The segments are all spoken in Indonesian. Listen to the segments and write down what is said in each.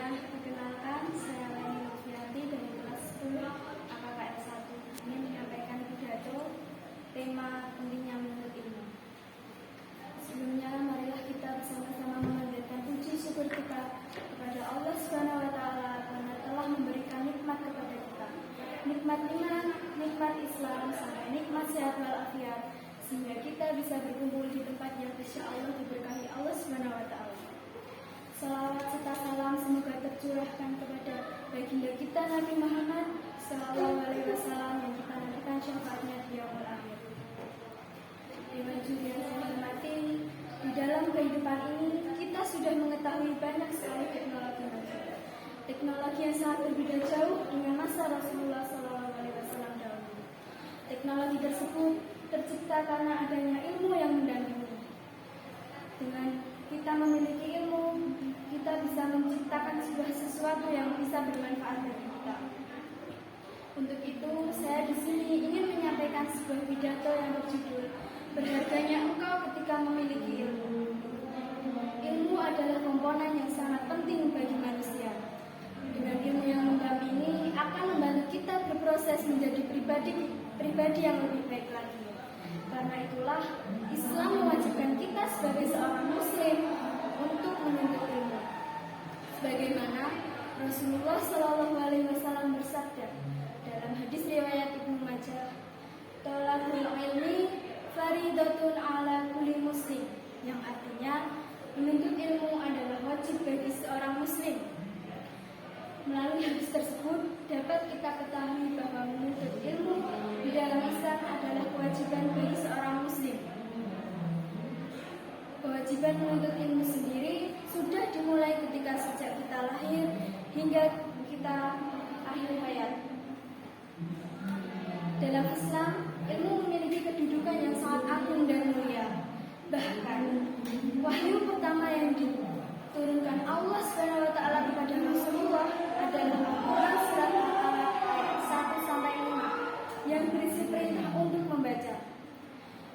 Perkenalkan, saya Leni Novianti dari kelas 10 AKKL 1 ingin menyampaikan pidato tema pentingnya menuntut ilmu. Sebelumnya, marilah kita bersama-sama memanjatkan puji syukur kita kepada Allah Subhanahu wa Ta'ala karena telah memberikan nikmat kepada kita, nikmat iman, nikmat Islam, sampai nikmat sehat walafiat, sehingga kita bisa berkumpul di tempat yang insya Allah diberkahi Allah Subhanahu wa Ta'ala. Salawat serta salam semoga tercurahkan kepada baginda kita Nabi Muhammad Sallallahu Alaihi Wasallam yang kita nantikan syafaatnya di yaumul akhir. Dewan juri yang saya hormati, di dalam kehidupan ini kita sudah mengetahui banyak sekali teknologi yang sangat berbeda jauh dengan masa Rasulullah Sallallahu Alaihi Wasallam dahulu. Teknologi tersebut tercipta karena adanya ilmu yang mendampingi. Dengan kita memiliki ilmu, kita bisa menciptakan sebuah sesuatu yang bisa bermanfaat bagi kita. Untuk itu, saya di sini ingin menyampaikan sebuah pidato yang berjudul "Berharganya Engkau Ketika Memiliki Ilmu". Ilmu adalah komponen yang sangat penting bagi manusia. Dengan ilmu yang mendampingi akan membantu kita berproses menjadi pribadi yang lebih baik lagi. Karena itulah Islam mewajibkan kita sebagai seorang Muslim untuk menuntut ilmu. Sebagaimana Rasulullah Shallallahu Alaihi Wasallam bersabda dalam hadis riwayat Ibnu Majah, "Thalabul ilmi faridatun ala kulli muslim", yang artinya menuntut ilmu adalah wajib bagi seorang Muslim. Melalui hadis tersebut dapat kita ketahui bahwa menuntut ilmu di dalam Islam adalah kewajiban bagi seorang Muslim. Kewajiban menuntut ilmu sendiri sudah dimulai ketika sejak kita lahir hingga kita akhir hayat. Dalam Islam, ilmu memiliki kedudukan yang sangat agung dan mulia. Bahkan, wahyu pertama yang diturunkan Allah Subhanahu wa Ta'ala kepada Rasulullah adalah Al-Quran surat Al-Alaq ayat 1-5 yang berisi perintah untuk membaca.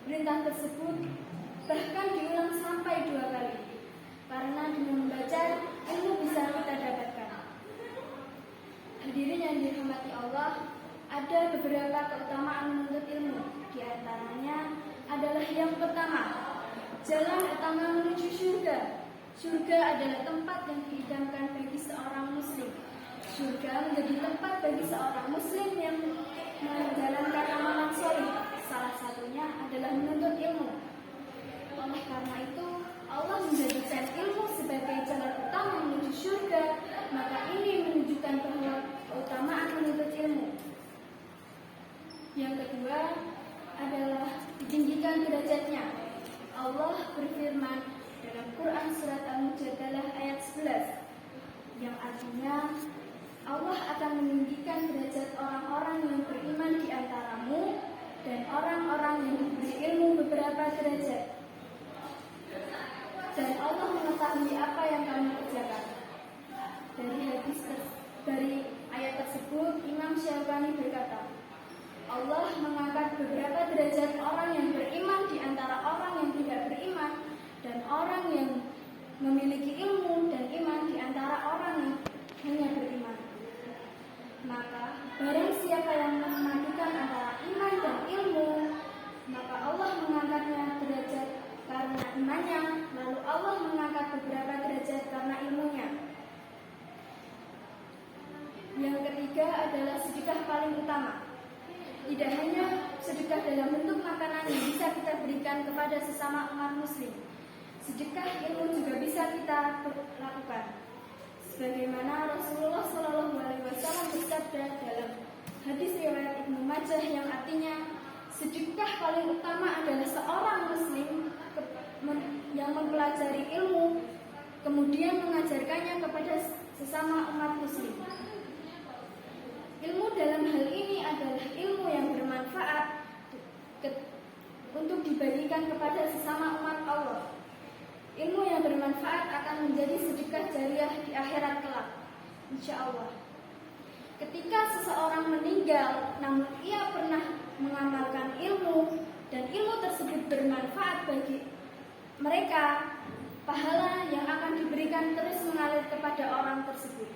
Perintah tersebut bahkan diulang sampai 2 kali, karena dengan membaca ilmu bisa kita dapatkan. Hadirin yang dirahmati Allah, ada beberapa keutamaan menuntut ilmu. Di antaranya adalah yang pertama, jalan utama menuju surga. Surga adalah tempat yang diidamkan bagi seorang Muslim. Surga menjadi tempat bagi seorang Muslim yang menjalankan amalan sholih. Salah satunya adalah menuntut ilmu. Oleh karena itu, Allah menjadikan ilmu sebagai jalan utama menuju surga, maka ini menunjukkan bahwa keutamaan menuntut ilmu. Yang kedua adalah ditinggikan derajatnya. Allah berfirman dalam Quran surat Al-Mujadalah ayat 11, yang artinya Allah akan meninggikan derajat orang-orang yang beriman di antaramu dan orang-orang yang diberi ilmu beberapa derajat. Dan Allah mengetahui apa yang kamu kerjakan. Dari ayat tersebut, Imam Syafani berkata, Allah mengangkat beberapa derajat orang yang beriman di antara orang yang tidak beriman, dan orang yang memiliki ilmu dan iman di antara orang yang hanya beriman. Maka barang siapa yang memadukan antara iman dan ilmu, maka Allah mengangkatnya derajat karena imannya, lalu Allah mengangkat beberapa derajat karena ilmunya. Yang ketiga adalah sedekah paling utama. Tidak hanya sedekah dalam bentuk makanan yang bisa kita berikan kepada sesama umat muslim, sedekah ilmu juga bisa kita lakukan. Sebagaimana Rasulullah Shallallahu Alaihi Wasallam bersabda dalam hadis riwayat Ibnu Majah yang artinya, sedekah paling utama adalah seorang muslim yang mempelajari ilmu kemudian mengajarkannya kepada sesama umat muslim. Ilmu dalam hal ini adalah ilmu yang bermanfaat untuk dibagikan kepada sesama umat Allah. Ilmu yang bermanfaat akan menjadi sedekah jariah di akhirat kelak, insya Allah. Ketika seseorang meninggal, namun ia pernah mengamalkan ilmu dan ilmu tersebut bermanfaat bagi mereka, pahala yang akan diberikan terus mengalir kepada orang tersebut.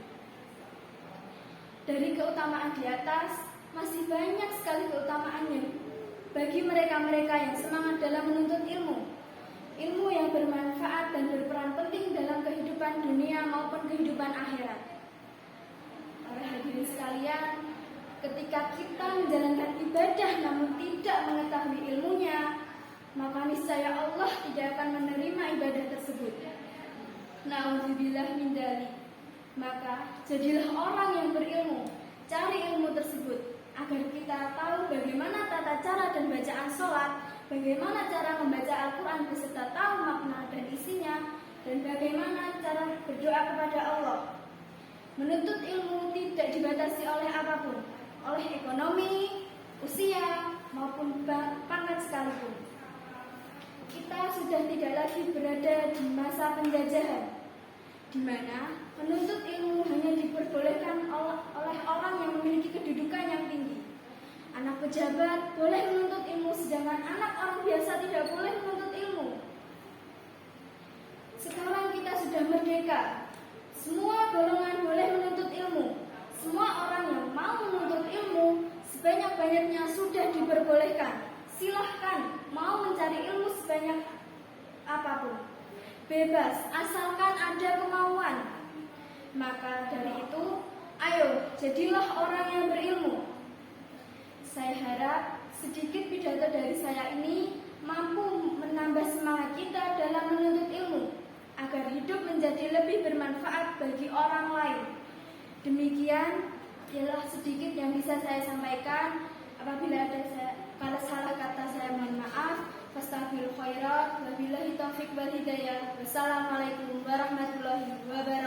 Dari keutamaan di atas, masih banyak sekali keutamaannya bagi mereka-mereka yang semangat dalam menuntut ilmu. Ilmu yang bermanfaat dan berperan penting dalam kehidupan dunia maupun kehidupan akhirat. Para hadirin sekalian, ketika kita menjalankan ibadah namun tidak mengetahui ilmunya, maka niscaya Allah tidak akan menerima ibadah tersebut. Na'udzubillah min dzalik. Maka jadilah orang yang berilmu, cari ilmu tersebut agar kita tahu bagaimana tata cara dan bacaan sholat, bagaimana cara membaca Al-Quran beserta tahu makna dan isinya, dan bagaimana cara berdoa kepada Allah. Menuntut ilmu tidak dibatasi oleh apapun, oleh ekonomi, usia, maupun pangkat sekalipun. Kita sudah tidak lagi berada di masa penjajahan, di mana menuntut ilmu hanya diperbolehkan oleh orang yang memiliki kedudukan yang tinggi. Anak pejabat boleh menuntut ilmu, sedangkan anak orang biasa tidak boleh menuntut ilmu. Sekarang kita sudah merdeka. Semua golongan boleh menuntut ilmu. Semua orang yang mau menuntut ilmu sebanyak-banyaknya sudah diperbolehkan. Silahkan mau mencari ilmu sebanyak apapun. Bebas, asalkan ada kemauan. Maka dari itu, ayo jadilah orang yang berilmu. Saya harap sedikit pidato dari saya ini mampu menambah semangat kita dalam menuntut ilmu, agar hidup menjadi lebih bermanfaat bagi orang lain. Demikian ialah sedikit yang bisa saya sampaikan. Apabila ada kalau salah kata saya mohon maaf. Fastaghfirul khairat, wabillahi taufiq wal hidayah. Wassalamualaikum warahmatullahi wabarakatuh.